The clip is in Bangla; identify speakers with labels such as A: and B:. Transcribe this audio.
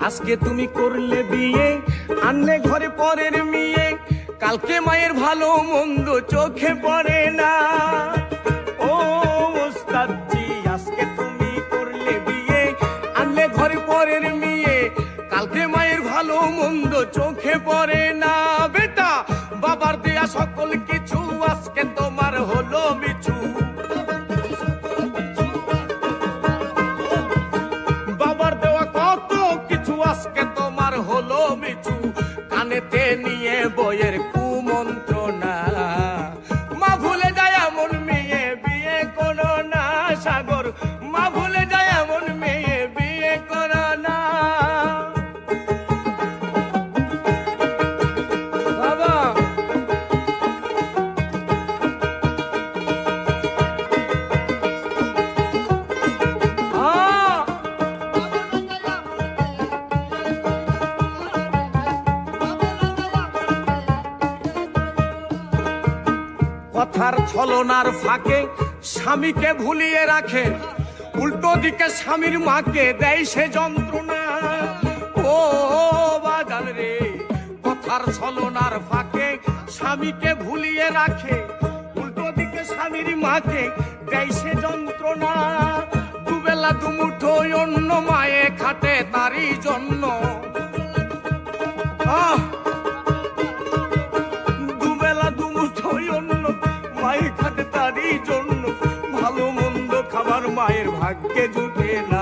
A: আজকে তুমি করলে বিয়ে, আনলে ঘরে পরের মেয়ে, কালকে মায়ের ভালো মন্দ চোখে পড়ে না। ও ওস্তাদজি, আজকে তুমি করলে বিয়ে, আনলে ঘরে পরের মেয়ে, কালকে মায়ের ভালো মন্দ চোখে পড়ে না। বেটা, বাবার দেয়া সকল কিছু আজকে তোমার হলো মিছু। বাবার দেওয়া কত কিছু আজকে তোমার হলো মিছু। কানেতে নিয়ে বইয়ের কুমন্ত্রণা, মা ভুলে যায় এমন মেয়ে বিয়ে করো না। সাগর, মা ভুলে যায় এমন মেয়ে বিয়ে করো না। বাবা, কথার ছলনার ফাঁকে স্বামীকে ভুলিয়ে রাখে, উল্টো দিকে স্বামীর মাকে দেয় সে যন্ত্রণা। ও বাজান রে, কথার ছলনার ফাঁকে স্বামীকে ভুলিয়ে রাখে, উল্টো দিকে স্বামীর মাকে দেয় সে যন্ত্রণা। দুবেলা দুমুঠো অন্য মায়ে খাটে তারই জন্য। দুবেলা দুমুঠো অন্য মায়ে খাটে তারই জন্য। ভালো মন্দ খাবার মায়ের ভাগ্যে জুটে না।